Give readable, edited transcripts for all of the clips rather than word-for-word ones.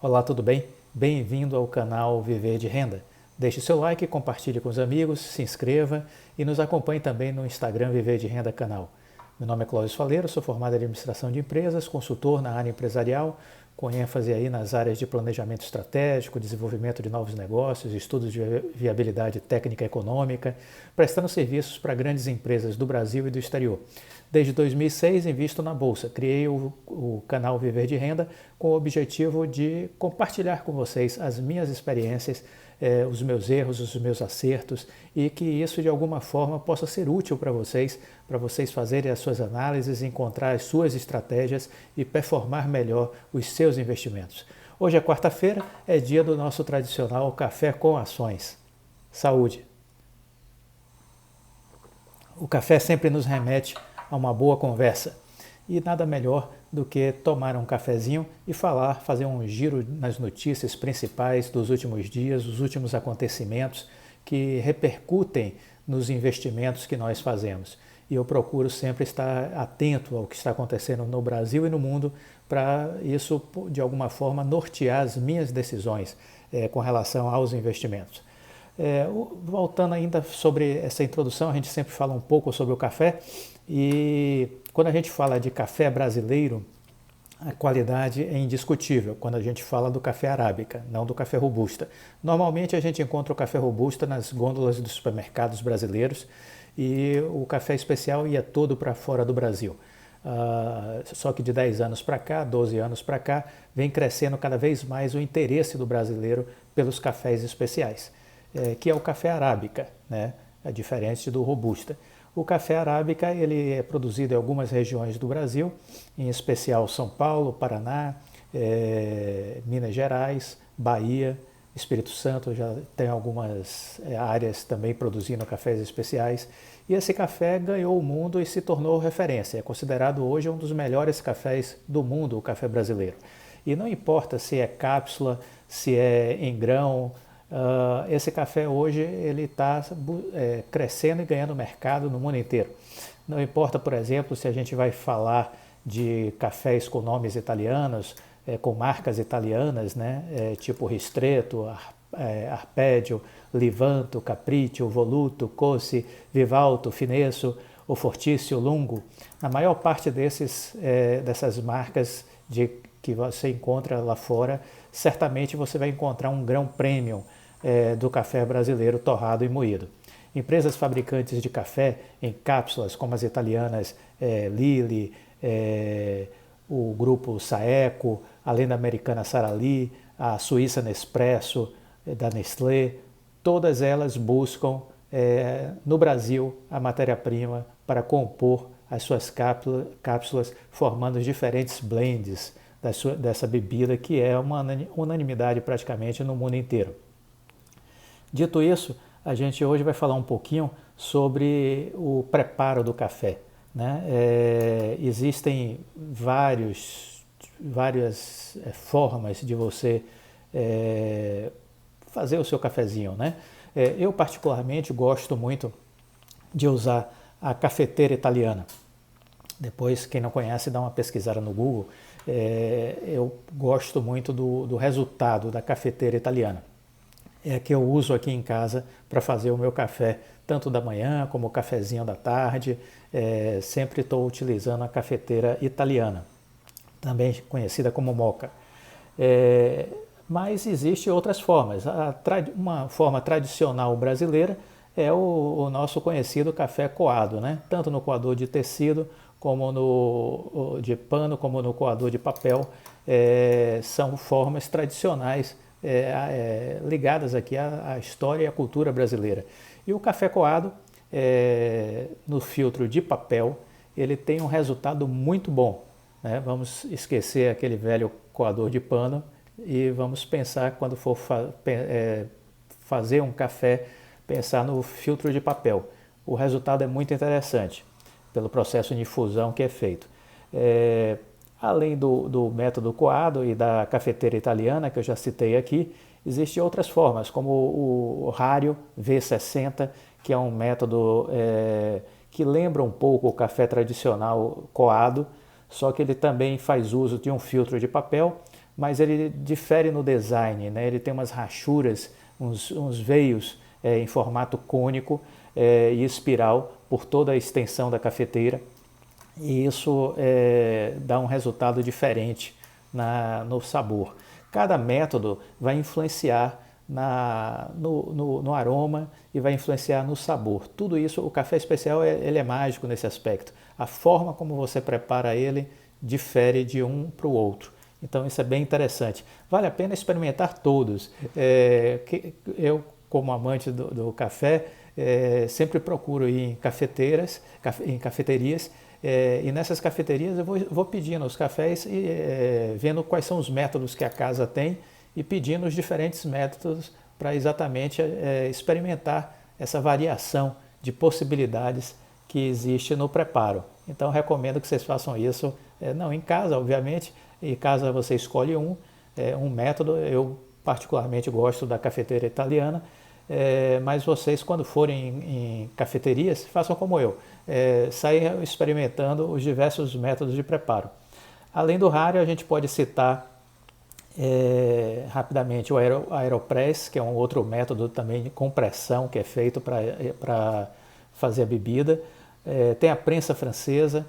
Olá, tudo bem? Bem-vindo ao canal Viver de Renda. Deixe seu like, compartilhe com os amigos, se inscreva e nos acompanhe também no Instagram Viver de Renda Canal. Meu nome é Cláudio Faleiro, sou formado em administração de empresas, consultor na área empresarial, com ênfase aí nas áreas de planejamento estratégico, desenvolvimento de novos negócios, estudos de viabilidade técnica e econômica, prestando serviços para grandes empresas do Brasil e do exterior. Desde 2006 invisto na Bolsa, criei o canal Viver de Renda com o objetivo de compartilhar com vocês as minhas experiências, os meus erros, os meus acertos e que isso de alguma forma possa ser útil para vocês fazerem as suas análises, encontrar as suas estratégias e performar melhor os seus investimentos. Hoje é quarta-feira, é dia do nosso tradicional café com ações. Saúde! O café sempre nos remete a uma boa conversa e nada melhor do que tomar um cafezinho e fazer um giro nas notícias principais dos últimos dias, os últimos acontecimentos que repercutem nos investimentos que nós fazemos. E eu procuro sempre estar atento ao que está acontecendo no Brasil e no mundo para isso, de alguma forma, nortear as minhas decisões com relação aos investimentos. Voltando ainda sobre essa introdução, a gente sempre fala um pouco sobre o café e quando a gente fala de café brasileiro, a qualidade é indiscutível quando a gente fala do café arábica, não do café robusta. Normalmente a gente encontra o café robusta nas gôndolas dos supermercados brasileiros e o café especial ia todo para fora do Brasil. Só que de 10 anos para cá, 12 anos para cá, vem crescendo cada vez mais o interesse do brasileiro pelos cafés especiais, que é o café arábica, né? É diferente do robusta. O café arábica ele é produzido em algumas regiões do Brasil, em especial São Paulo, Paraná, Minas Gerais, Bahia, Espírito Santo, já tem algumas áreas também produzindo cafés especiais. E esse café ganhou o mundo e se tornou referência. É considerado hoje um dos melhores cafés do mundo, o café brasileiro. E não importa se é cápsula, se é em grão, esse café hoje ele está crescendo e ganhando mercado no mundo inteiro. Não importa, por exemplo, se a gente vai falar de cafés com nomes italianos, com marcas italianas, né? Tipo Ristretto, Arpeggio, Livanto, Capriccio, Voluto, Cossi, Vivalto, Finesso, o Fortício, Lungo. Na maior parte dessas marcas que você encontra lá fora, certamente você vai encontrar um grão premium do café brasileiro torrado e moído. Empresas fabricantes de café em cápsulas, como as italianas Lilly, o grupo Saeco, além da americana Sara Lee, a suíça Nespresso, da Nestlé, todas elas buscam no Brasil a matéria-prima para compor as suas cápsulas, formando os diferentes blends dessa bebida, que é uma unanimidade praticamente no mundo inteiro. Dito isso, a gente hoje vai falar um pouquinho sobre o preparo do café, né? Existem várias formas de você fazer o seu cafezinho, né? Eu particularmente gosto muito de usar a cafeteira italiana. Depois, quem não conhece, dá uma pesquisada no Google. Eu gosto muito do resultado da cafeteira italiana. É a que eu uso aqui em casa para fazer o meu café, tanto da manhã como o cafezinho da tarde. Sempre estou utilizando a cafeteira italiana, também conhecida como moka. Mas existem outras formas. Uma forma tradicional brasileira é o nosso conhecido café coado, né? Tanto no coador de tecido, como de pano, como no coador de papel. São formas tradicionais ligadas aqui à história e à cultura brasileira. E o café coado, no filtro de papel, ele tem um resultado muito bom, né? Vamos esquecer aquele velho coador de pano e vamos pensar, quando for fazer um café, pensar no filtro de papel. O resultado é muito interessante, pelo processo de infusão que é feito. Além do método coado e da cafeteira italiana, que eu já citei aqui, existem outras formas, como o Rario V60, que é um método que lembra um pouco o café tradicional coado, só que ele também faz uso de um filtro de papel, mas ele difere no design, né? Ele tem umas rachuras, uns veios em formato cônico e espiral por toda a extensão da cafeteira, e isso dá um resultado diferente no sabor. Cada método vai influenciar no aroma e vai influenciar no sabor. Tudo isso, o café especial ele é mágico nesse aspecto. A forma como você prepara ele difere de um para o outro. Então isso é bem interessante. Vale a pena experimentar todos. Eu, como amante do café, sempre procuro ir em cafeterias, e nessas cafeterias eu vou pedindo os cafés e vendo quais são os métodos que a casa tem e pedindo os diferentes métodos para exatamente experimentar essa variação de possibilidades que existe no preparo. Então recomendo que vocês façam isso, não em casa, obviamente. Em casa você escolhe um método. Eu particularmente gosto da cafeteira italiana, mas vocês, quando forem em cafeterias, façam como eu, saiam experimentando os diversos métodos de preparo. Além do Rario, a gente pode citar rapidamente o Aeropress, que é um outro método também de compressão que é feito para fazer a bebida. Tem a prensa francesa,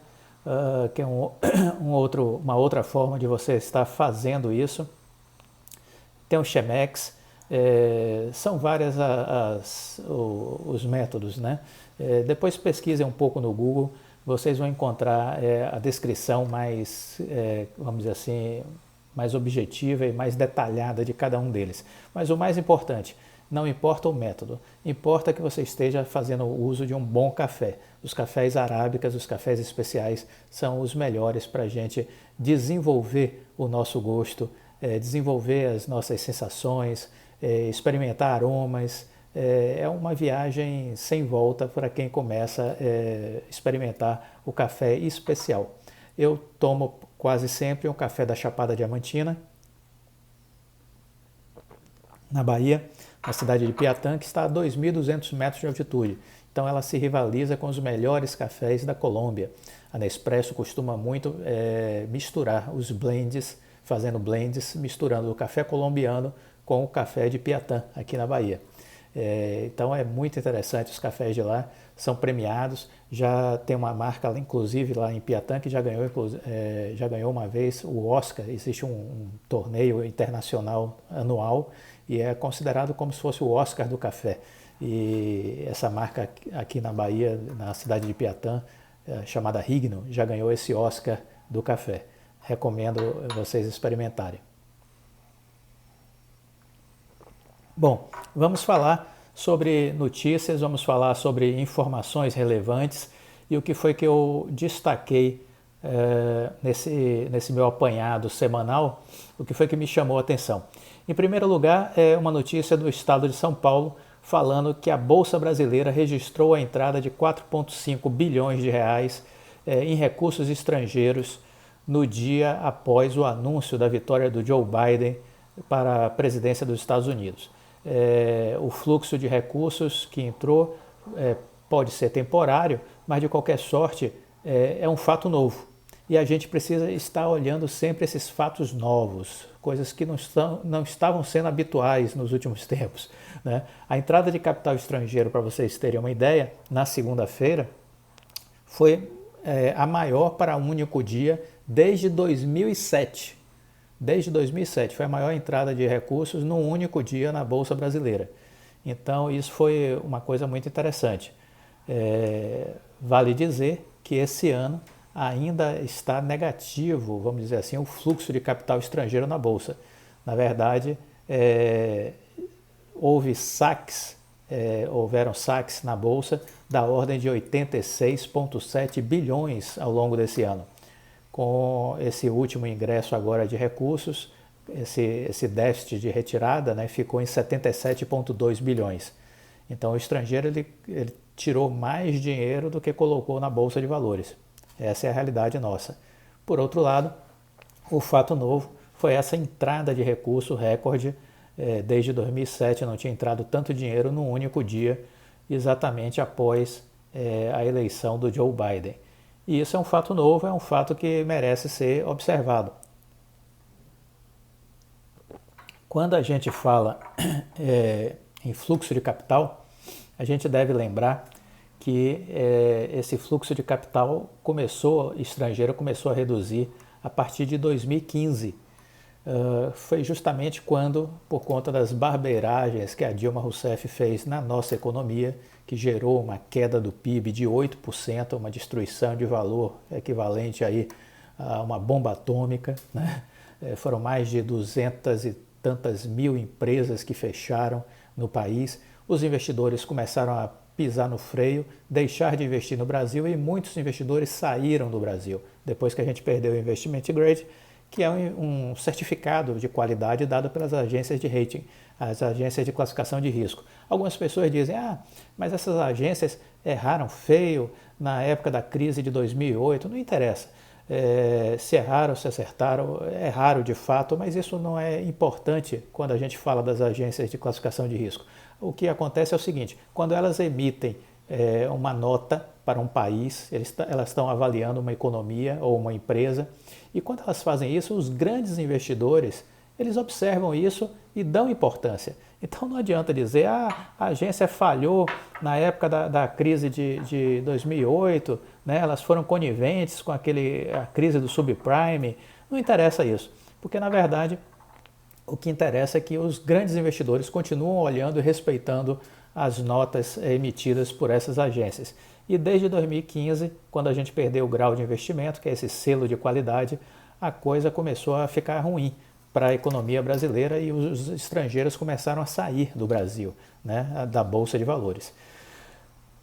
que é uma outra forma de você estar fazendo isso. Tem o Chemex, são vários os métodos, né? Depois pesquisem um pouco no Google, vocês vão encontrar a descrição mais, vamos dizer assim, mais objetiva e mais detalhada de cada um deles. Mas o mais importante, não importa o método, importa que você esteja fazendo uso de um bom café. Os cafés arábicas, os cafés especiais são os melhores para a gente desenvolver o nosso gosto, desenvolver as nossas sensações, experimentar aromas. É uma viagem sem volta para quem começa a experimentar o café especial. Eu tomo quase sempre um café da Chapada Diamantina, na Bahia, na cidade de Piatã, que está a 2.200 metros de altitude. Então ela se rivaliza com os melhores cafés da Colômbia. A Nespresso costuma muito misturar os blends, fazendo blends, misturando o café colombiano com o café de Piatã, aqui na Bahia. Então é muito interessante, os cafés de lá são premiados. Já tem uma marca, inclusive lá em Piatã, que já ganhou uma vez o Oscar. Existe um torneio internacional anual e é considerado como se fosse o Oscar do café. E essa marca aqui na Bahia, na cidade de Piatã, chamada Rigno, já ganhou esse Oscar do café. Recomendo vocês experimentarem. Bom, vamos falar sobre notícias, vamos falar sobre informações relevantes e o que foi que eu destaquei nesse meu apanhado semanal, o que foi que me chamou a atenção. Em primeiro lugar, é uma notícia do estado de São Paulo falando que a Bolsa Brasileira registrou a entrada de 4,5 bilhões de reais em recursos estrangeiros no dia após o anúncio da vitória do Joe Biden para a presidência dos Estados Unidos. O fluxo de recursos que entrou pode ser temporário, mas de qualquer sorte é um fato novo. E a gente precisa estar olhando sempre esses fatos novos, coisas que não estavam sendo habituais nos últimos tempos, né? A entrada de capital estrangeiro, para vocês terem uma ideia, na segunda-feira foi a maior para um único dia desde 2007. Desde 2007 foi a maior entrada de recursos num único dia na Bolsa Brasileira. Então isso foi uma coisa muito interessante. Vale dizer que esse ano ainda está negativo, vamos dizer assim, o fluxo de capital estrangeiro na Bolsa. Na verdade, houveram saques na Bolsa da ordem de 86,7 bilhões ao longo desse ano. Com esse último ingresso agora de recursos, esse déficit de retirada, né, ficou em 77,2 bilhões. Então o estrangeiro ele tirou mais dinheiro do que colocou na Bolsa de Valores. Essa é a realidade nossa. Por outro lado, o fato novo foi essa entrada de recurso recorde. Desde 2007 não tinha entrado tanto dinheiro num único dia, exatamente após a eleição do Joe Biden. E isso é um fato novo, é um fato que merece ser observado. Quando a gente fala em fluxo de capital, a gente deve lembrar que esse fluxo de capital estrangeiro começou a reduzir a partir de 2015. Foi justamente quando, por conta das barbeiragens que a Dilma Rousseff fez na nossa economia, que gerou uma queda do PIB de 8%, uma destruição de valor equivalente aí a uma bomba atômica, né? Foram mais de 200 e tantas mil empresas que fecharam no país. Os investidores começaram a pisar no freio, deixar de investir no Brasil e muitos investidores saíram do Brasil. Depois que a gente perdeu o Investment Grade, que é um certificado de qualidade dado pelas agências de rating, as agências de classificação de risco. Algumas pessoas dizem, mas essas agências erraram feio na época da crise de 2008. Não interessa. Se erraram, se acertaram, erraram de fato, mas isso não é importante quando a gente fala das agências de classificação de risco. O que acontece é o seguinte, quando elas emitem uma nota para um país, elas estão avaliando uma economia ou uma empresa, e quando elas fazem isso, os grandes investidores, eles observam isso e dão importância. Então não adianta dizer, a agência falhou na época da crise de 2008, né? Elas foram coniventes com a crise do subprime. Não interessa isso, porque na verdade o que interessa é que os grandes investidores continuam olhando e respeitando as notas emitidas por essas agências. E desde 2015, quando a gente perdeu o grau de investimento, que é esse selo de qualidade, a coisa começou a ficar ruim para a economia brasileira e os estrangeiros começaram a sair do Brasil, né, da Bolsa de Valores.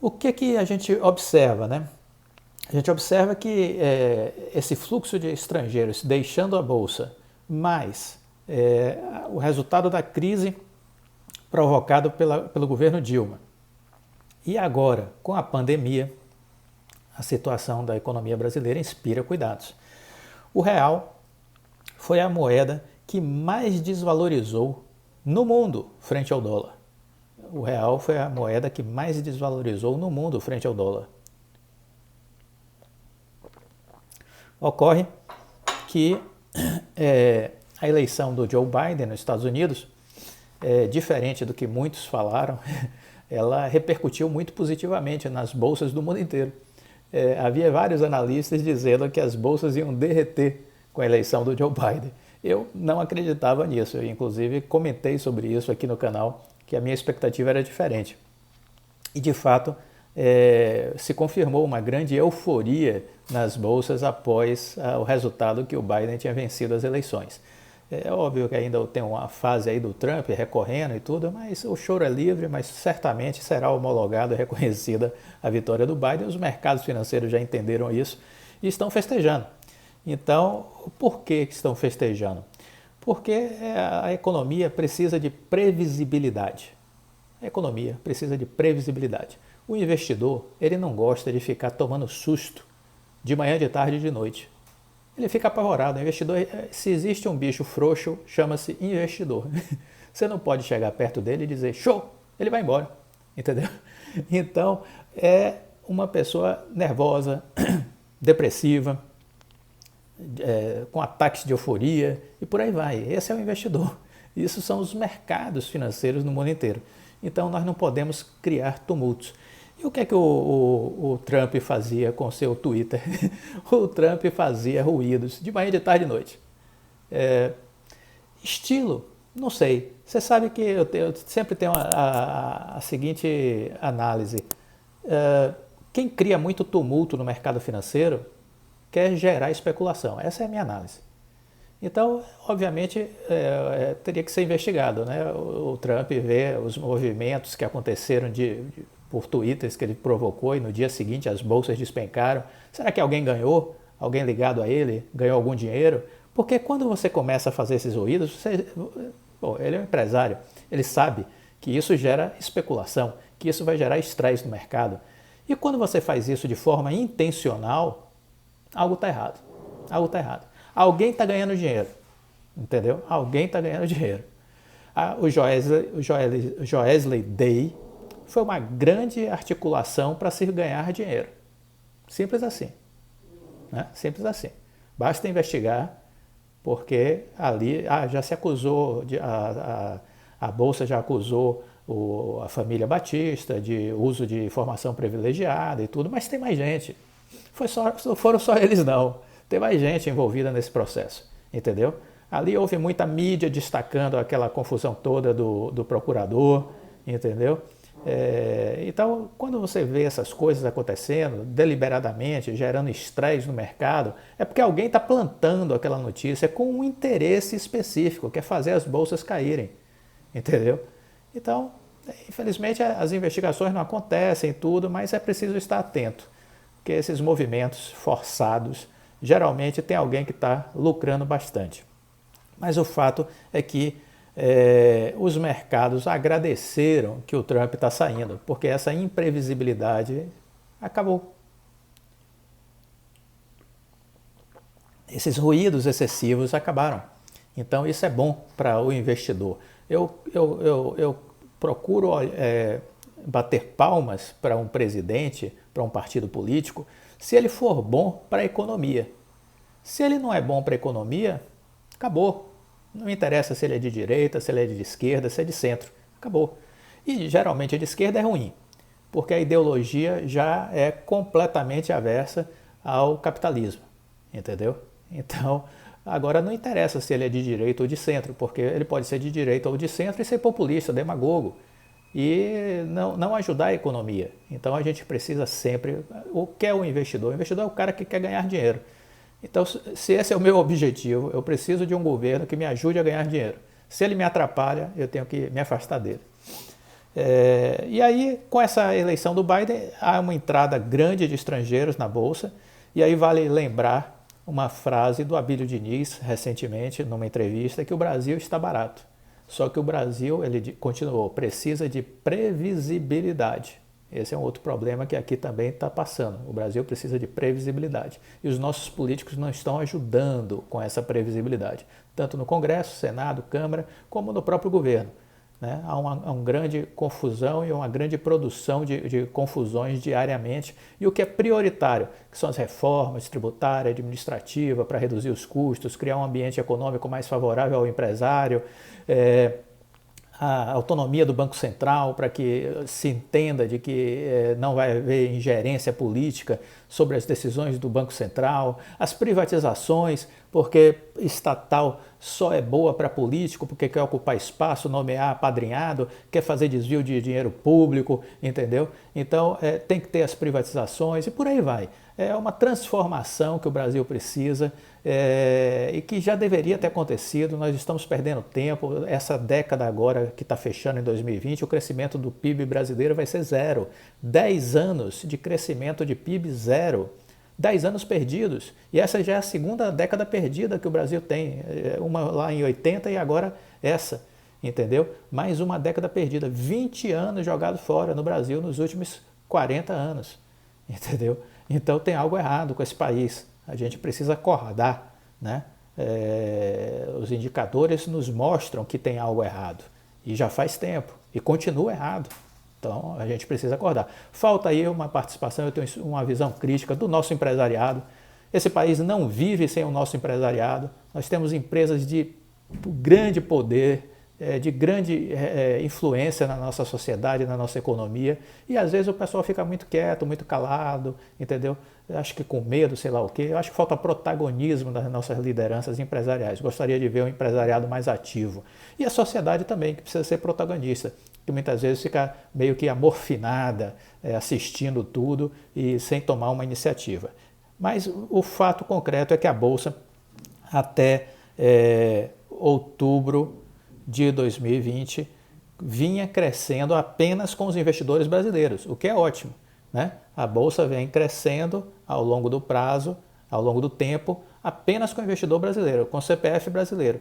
O que a gente observa, né? A gente observa que esse fluxo de estrangeiros deixando a Bolsa, mais o resultado da crise provocado pelo governo Dilma, e agora, com a pandemia, a situação da economia brasileira inspira cuidados. O real foi a moeda que mais desvalorizou no mundo frente ao dólar. O real foi a moeda que mais desvalorizou no mundo frente ao dólar. Ocorre que a eleição do Joe Biden nos Estados Unidos, diferente do que muitos falaram, ela repercutiu muito positivamente nas bolsas do mundo inteiro. Havia vários analistas dizendo que as bolsas iam derreter com a eleição do Joe Biden. Eu não acreditava nisso, eu inclusive comentei sobre isso aqui no canal, que a minha expectativa era diferente. E de fato, se confirmou uma grande euforia nas bolsas após o resultado que o Biden tinha vencido as eleições. É óbvio que ainda tem uma fase aí do Trump recorrendo e tudo, mas o choro é livre, mas certamente será homologada e reconhecida a vitória do Biden. Os mercados financeiros já entenderam isso e estão festejando. Então, por que estão festejando? Porque a economia precisa de previsibilidade. A economia precisa de previsibilidade. O investidor, ele não gosta de ficar tomando susto de manhã, de tarde e de noite. Ele fica apavorado. O investidor, se existe um bicho frouxo, chama-se investidor. Você não pode chegar perto dele e dizer, show, ele vai embora. Entendeu? Então, é uma pessoa nervosa, depressiva, com ataques de euforia e por aí vai. Esse é o investidor. Isso são os mercados financeiros no mundo inteiro. Então, nós não podemos criar tumultos. E o que é que o Trump fazia com seu Twitter? O Trump fazia ruídos de manhã, de tarde e de noite. Estilo, não sei. Você sabe que eu sempre tenho a seguinte análise. Quem cria muito tumulto no mercado financeiro quer gerar especulação. Essa é a minha análise. Então, obviamente, teria que ser investigado, né? O Trump vê os movimentos que aconteceram por twitters que ele provocou e no dia seguinte as bolsas despencaram. Será que alguém ganhou? Alguém ligado a ele ganhou algum dinheiro? Porque quando você começa a fazer esses ruídos, ele é um empresário, ele sabe que isso gera especulação, que isso vai gerar estresse no mercado. E quando você faz isso de forma intencional, algo está errado. Algo está errado. Alguém está ganhando dinheiro, entendeu? Alguém está ganhando dinheiro. O Joesley Day foi uma grande articulação para se ganhar dinheiro. Simples assim. Né? Simples assim. Basta investigar porque ali já se acusou, a Bolsa já acusou a família Batista de uso de informação privilegiada e tudo, mas tem mais gente. Não foram só eles não, tem mais gente envolvida nesse processo, entendeu? Ali houve muita mídia destacando aquela confusão toda do procurador, entendeu? Então, quando você vê essas coisas acontecendo deliberadamente, gerando estresse no mercado, é porque alguém está plantando aquela notícia com um interesse específico, que é fazer as bolsas caírem, entendeu? Então, infelizmente, as investigações não acontecem tudo, mas é preciso estar atento, porque esses movimentos forçados, geralmente tem alguém que está lucrando bastante. Mas o fato é que os mercados agradeceram que o Trump está saindo, porque essa imprevisibilidade acabou. Esses ruídos excessivos acabaram. Então isso é bom para o investidor. Eu procuro bater palmas para um presidente, para um partido político, se ele for bom para a economia. Se ele não é bom para a economia, acabou. Não interessa se ele é de direita, se ele é de esquerda, se é de centro. Acabou. E geralmente a de esquerda é ruim, porque a ideologia já é completamente aversa ao capitalismo. Entendeu? Então, agora não interessa se ele é de direita ou de centro, porque ele pode ser de direita ou de centro e ser populista, demagogo, e não ajudar a economia. Então a gente precisa sempre... O que é o investidor? O investidor é o cara que quer ganhar dinheiro. Então, se esse é o meu objetivo, eu preciso de um governo que me ajude a ganhar dinheiro. Se ele me atrapalha, eu tenho que me afastar dele. E aí, com essa eleição do Biden, há uma entrada grande de estrangeiros na Bolsa, e aí vale lembrar uma frase do Abílio Diniz, recentemente, numa entrevista, que o Brasil está barato. Só que o Brasil, ele continuou, precisa de previsibilidade. Esse é um outro problema que aqui também está passando. O Brasil precisa de previsibilidade. E os nossos políticos não estão ajudando com essa previsibilidade, tanto no Congresso, Senado, Câmara, como no próprio governo. Né? Há uma grande confusão e uma grande produção de confusões diariamente. E o que é prioritário, que são as reformas tributária, administrativa, para reduzir os custos, criar um ambiente econômico mais favorável ao empresário, a autonomia do Banco Central para que se entenda de que não vai haver ingerência política sobre as decisões do Banco Central, as privatizações, porque estatal só é boa para político, porque quer ocupar espaço, nomear apadrinhado, quer fazer desvio de dinheiro público, entendeu? Então tem que ter as privatizações e por aí vai. É uma transformação que o Brasil precisa e que já deveria ter acontecido. Nós estamos perdendo tempo. Essa década agora que está fechando em 2020, o crescimento do PIB brasileiro vai ser zero. 10 anos de crescimento de PIB zero. 10 anos perdidos. E essa já é a segunda década perdida que o Brasil tem. Uma lá em 80 e agora essa. Entendeu? Mais uma década perdida. 20 anos jogados fora no Brasil nos últimos 40 anos. Entendeu? Então tem algo errado com esse país. A gente precisa acordar, né? Os indicadores nos mostram que tem algo errado. E já faz tempo. E continua errado. Então a gente precisa acordar. Falta aí uma participação, eu tenho uma visão crítica do nosso empresariado. Esse país não vive sem o nosso empresariado. Nós temos empresas de grande poder, de grande influência na nossa sociedade, na nossa economia, e às vezes o pessoal fica muito quieto, muito calado, entendeu? Acho que com medo, sei lá o quê. Eu acho que falta protagonismo das nossas lideranças empresariais. Gostaria de ver um empresariado mais ativo. E a sociedade também, que precisa ser protagonista, que muitas vezes fica meio que amorfinada, assistindo tudo e sem tomar uma iniciativa. Mas o fato concreto é que a Bolsa, até outubro de 2020, vinha crescendo apenas com os investidores brasileiros, o que é ótimo, né? A Bolsa vem crescendo ao longo do prazo, ao longo do tempo, apenas com o investidor brasileiro, com o CPF brasileiro.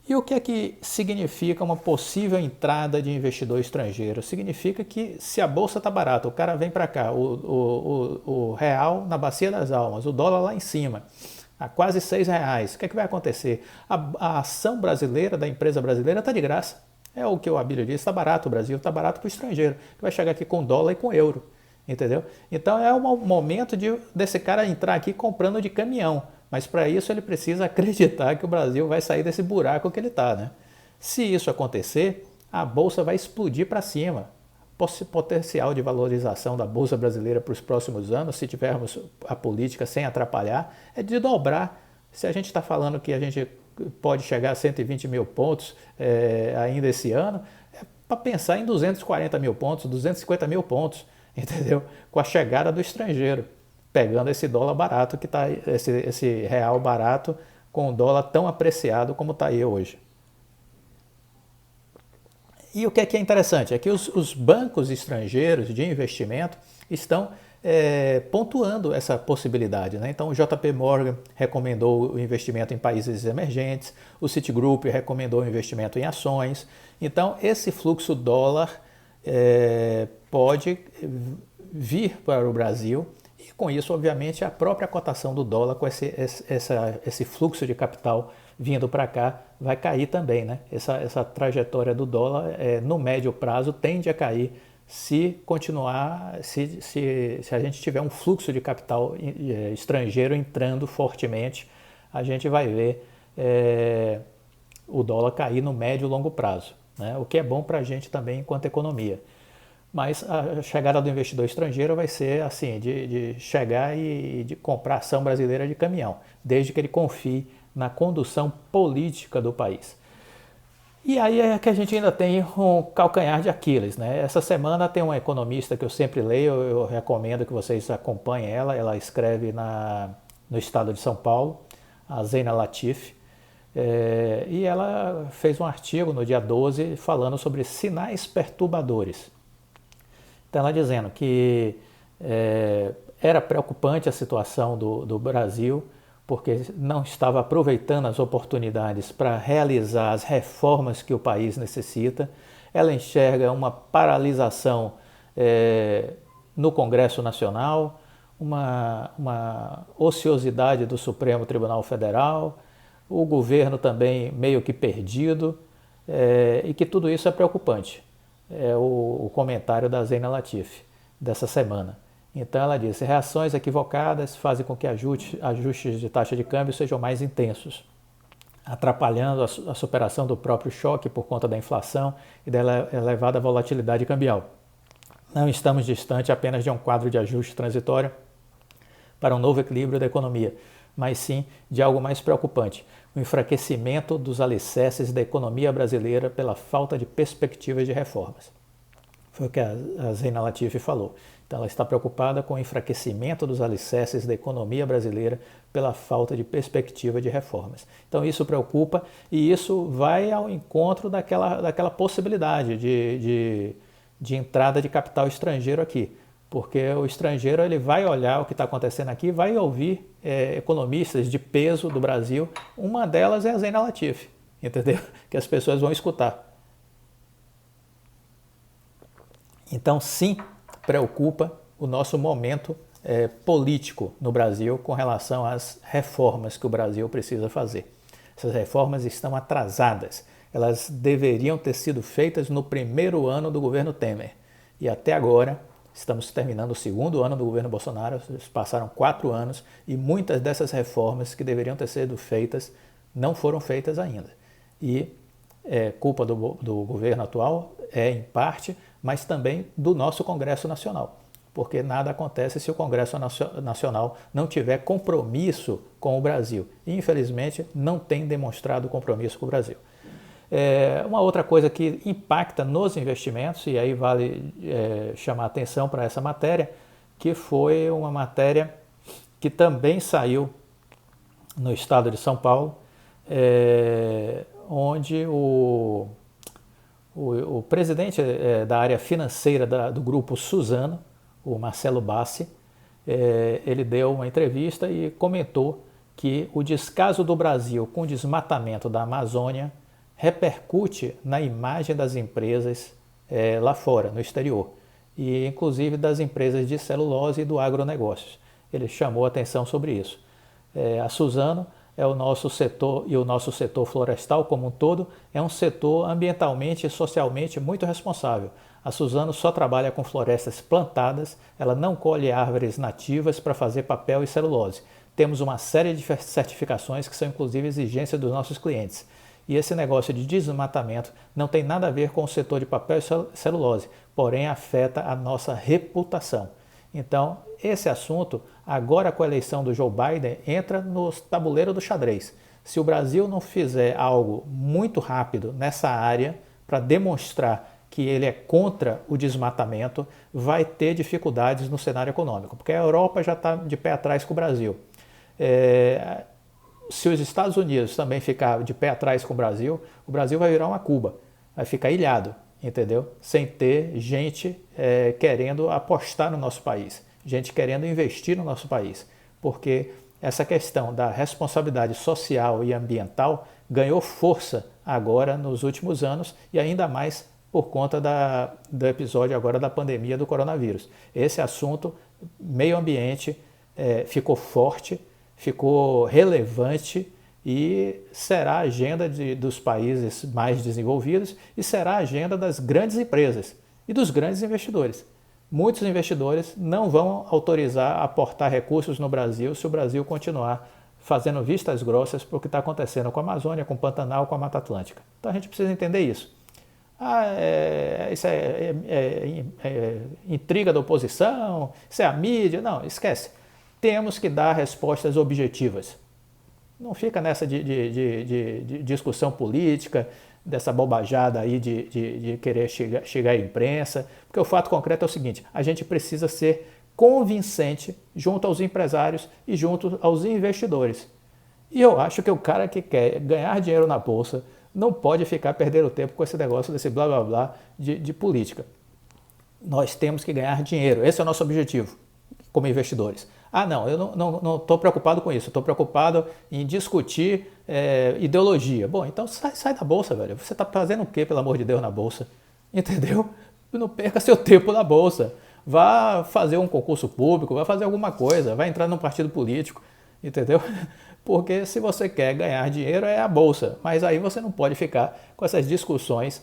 E o que é que significa uma possível entrada de investidor estrangeiro? Significa que se a Bolsa está barata, o cara vem para cá, o real na bacia das almas, o dólar lá em cima, a quase R$6, o que é que vai acontecer? A ação brasileira, da empresa brasileira, está de graça. É o que o Abílio disse, está barato o Brasil, está barato para o estrangeiro, que vai chegar aqui com dólar e com euro, entendeu? Então é um momento desse cara entrar aqui comprando de caminhão, Mas para isso ele precisa acreditar que o Brasil vai sair desse buraco que ele está, né? Se isso acontecer, a Bolsa vai explodir para cima. Potencial de valorização da Bolsa brasileira para os próximos anos, se tivermos a política sem atrapalhar, é de dobrar. Se a gente está falando que a gente pode chegar a 120 mil pontos ainda esse ano, é para pensar em 240 mil pontos, 250 mil pontos, entendeu? Com a chegada do estrangeiro, pegando esse dólar barato, que tá, esse real barato, com o dólar tão apreciado como está aí hoje. E o que é interessante é que os bancos estrangeiros de investimento estão pontuando essa possibilidade, né? Então o JP Morgan recomendou o investimento em países emergentes, o Citigroup recomendou o investimento em ações. Então esse fluxo dólar pode vir para o Brasil e com isso, obviamente, a própria cotação do dólar com esse fluxo de capital vindo para cá vai cair também, né? Essa trajetória do dólar no médio prazo tende a cair se continuar, se a gente tiver um fluxo de capital estrangeiro entrando fortemente, a gente vai ver o dólar cair no médio e longo prazo, né? O que é bom para a gente também enquanto economia. Mas a chegada do investidor estrangeiro vai ser assim, de chegar e de comprar ação brasileira de caminhão, desde que ele confie na condução política do país. E aí é que a gente ainda tem um calcanhar de Aquiles, né? Essa semana tem uma economista que eu sempre leio, eu recomendo que vocês acompanhem ela escreve no estado de São Paulo, a Zeina Latif, e ela fez um artigo no dia 12 falando sobre sinais perturbadores. Então ela dizendo que era preocupante a situação do Brasil, porque não estava aproveitando as oportunidades para realizar as reformas que o país necessita. Ela enxerga uma paralisação no Congresso Nacional, uma ociosidade do Supremo Tribunal Federal, o governo também meio que perdido, e que tudo isso é preocupante. É o comentário da Zeina Latif dessa semana. Então ela disse, reações equivocadas fazem com que ajustes de taxa de câmbio sejam mais intensos, atrapalhando a superação do próprio choque por conta da inflação e da elevada volatilidade cambial. Não estamos distante apenas de um quadro de ajuste transitório para um novo equilíbrio da economia, mas sim de algo mais preocupante, o enfraquecimento dos alicerces da economia brasileira pela falta de perspectivas de reformas. Foi o que a Zeina Latif falou. Então ela está preocupada com o enfraquecimento dos alicerces da economia brasileira pela falta de perspectiva de reformas. Então isso preocupa e isso vai ao encontro daquela possibilidade de entrada de capital estrangeiro aqui. Porque o estrangeiro ele vai olhar o que está acontecendo aqui, vai ouvir economistas de peso do Brasil. Uma delas é a Zeina Latif, entendeu? Que as pessoas vão escutar. Então sim, preocupa o nosso momento político no Brasil com relação às reformas que o Brasil precisa fazer. Essas reformas estão atrasadas. Elas deveriam ter sido feitas no primeiro ano do governo Temer. E até agora, estamos terminando o segundo ano do governo Bolsonaro, passaram 4 anos e muitas dessas reformas que deveriam ter sido feitas não foram feitas ainda. E culpa do governo atual em parte, mas também do nosso Congresso Nacional, porque nada acontece se o Congresso Nacional não tiver compromisso com o Brasil. E, infelizmente, não tem demonstrado compromisso com o Brasil. Uma outra coisa que impacta nos investimentos, e aí vale chamar atenção para essa matéria, que foi uma matéria que também saiu no estado de São Paulo, onde o presidente da área financeira do grupo Suzano, o Marcelo Bassi, ele deu uma entrevista e comentou que o descaso do Brasil com o desmatamento da Amazônia repercute na imagem das empresas lá fora, no exterior, e inclusive das empresas de celulose e do agronegócio. Ele chamou atenção sobre isso. A Suzano é o nosso setor, e o nosso setor florestal como um todo, é um setor ambientalmente e socialmente muito responsável. A Suzano só trabalha com florestas plantadas, ela não colhe árvores nativas para fazer papel e celulose. temos uma série de certificações que são inclusive exigências dos nossos clientes. E esse negócio de desmatamento não tem nada a ver com o setor de papel e celulose, porém afeta a nossa reputação. Então, esse assunto, agora com a eleição do Joe Biden, entra no tabuleiro do xadrez. Se o Brasil não fizer algo muito rápido nessa área para demonstrar que ele é contra o desmatamento, vai ter dificuldades no cenário econômico, porque a Europa já está de pé atrás com o Brasil. Se os Estados Unidos também ficar de pé atrás com o Brasil vai virar uma Cuba, vai ficar ilhado, entendeu? Sem ter gente querendo apostar no nosso país, gente querendo investir no nosso país, porque essa questão da responsabilidade social e ambiental ganhou força agora nos últimos anos e ainda mais por conta do episódio agora da pandemia do coronavírus. Esse assunto, meio ambiente, ficou forte, ficou relevante e será a agenda dos países mais desenvolvidos e será a agenda das grandes empresas e dos grandes investidores. Muitos investidores não vão autorizar aportar recursos no Brasil se o Brasil continuar fazendo vistas grossas para o que está acontecendo com a Amazônia, com o Pantanal, com a Mata Atlântica. Então a gente precisa entender isso. Isso é intriga da oposição, isso é a mídia. Não, esquece. Temos que dar respostas objetivas. Não fica nessa de discussão política, dessa bobajada aí de querer chegar à imprensa, porque o fato concreto é o seguinte: a gente precisa ser convincente junto aos empresários e junto aos investidores. E eu acho que o cara que quer ganhar dinheiro na bolsa não pode ficar perdendo tempo com esse negócio desse blá blá blá de política. Nós temos que ganhar dinheiro, esse é o nosso objetivo como investidores. Não, eu não estou preocupado com isso, estou preocupado em discutir ideologia. Bom, então sai da bolsa, velho. Você está fazendo o quê, pelo amor de Deus, na bolsa? Entendeu? Não perca seu tempo na bolsa. Vá fazer um concurso público, vá fazer alguma coisa, vá entrar num partido político, entendeu? Porque se você quer ganhar dinheiro é a bolsa, mas aí você não pode ficar com essas discussões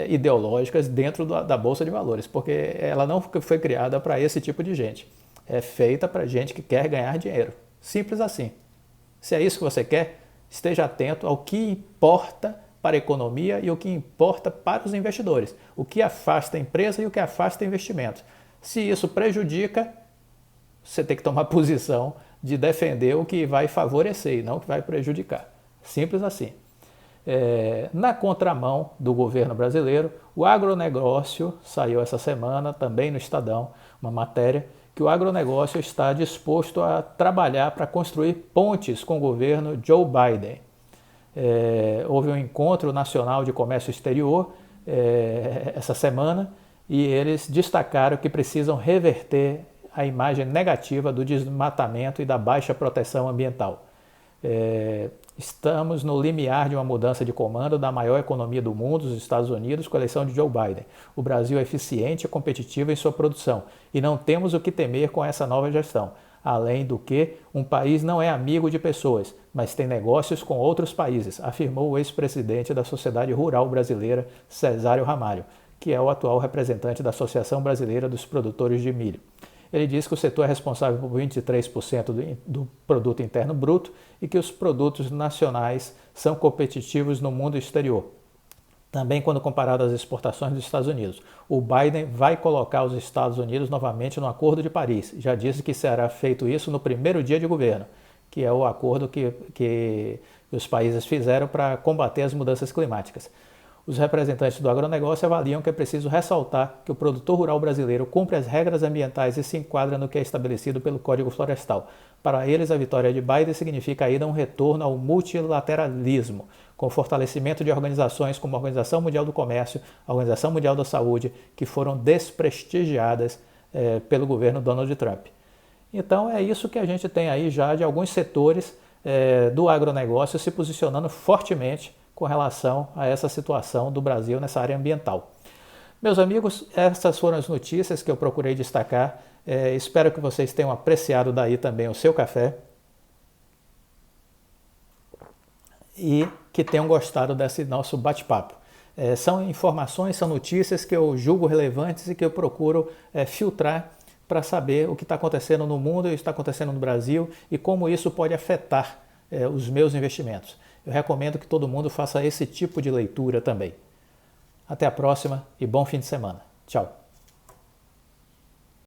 ideológicas dentro da bolsa de valores, porque ela não foi criada para esse tipo de gente. É feita para gente que quer ganhar dinheiro. Simples assim. Se é isso que você quer, esteja atento ao que importa para a economia e o que importa para os investidores. O que afasta a empresa e o que afasta investimento. Se isso prejudica, você tem que tomar posição de defender o que vai favorecer e não o que vai prejudicar. Simples assim. Na contramão do governo brasileiro, o agronegócio saiu essa semana, também no Estadão, uma matéria, que o agronegócio está disposto a trabalhar para construir pontes com o governo Joe Biden. Houve um encontro nacional de comércio exterior essa semana e eles destacaram que precisam reverter a imagem negativa do desmatamento e da baixa proteção ambiental. Estamos no limiar de uma mudança de comando da maior economia do mundo, os Estados Unidos, com a eleição de Joe Biden. O Brasil é eficiente e competitivo em sua produção e não temos o que temer com essa nova gestão. Além do que, um país não é amigo de pessoas, mas tem negócios com outros países, afirmou o ex-presidente da Sociedade Rural Brasileira, Cesário Ramalho, que é o atual representante da Associação Brasileira dos Produtores de Milho. Ele diz que o setor é responsável por 23% do produto interno bruto e que os produtos nacionais são competitivos no mundo exterior. Também quando comparado às exportações dos Estados Unidos. O Biden vai colocar os Estados Unidos novamente no Acordo de Paris. Já disse que será feito isso no primeiro dia de governo, que é o acordo que os países fizeram para combater as mudanças climáticas. Os representantes do agronegócio avaliam que é preciso ressaltar que o produtor rural brasileiro cumpre as regras ambientais e se enquadra no que é estabelecido pelo Código Florestal. Para eles, a vitória de Biden significa ainda um retorno ao multilateralismo, com fortalecimento de organizações como a Organização Mundial do Comércio, a Organização Mundial da Saúde, que foram desprestigiadas pelo governo Donald Trump. Então é isso que a gente tem aí já de alguns setores do agronegócio se posicionando fortemente com relação a essa situação do Brasil nessa área ambiental. Meus amigos, essas foram as notícias que eu procurei destacar. Espero que vocês tenham apreciado daí também o seu café e que tenham gostado desse nosso bate-papo. São informações, são notícias que eu julgo relevantes e que eu procuro filtrar para saber o que está acontecendo no mundo e o que está acontecendo no Brasil e como isso pode afetar os meus investimentos. Eu recomendo que todo mundo faça esse tipo de leitura também. Até a próxima e bom fim de semana. Tchau!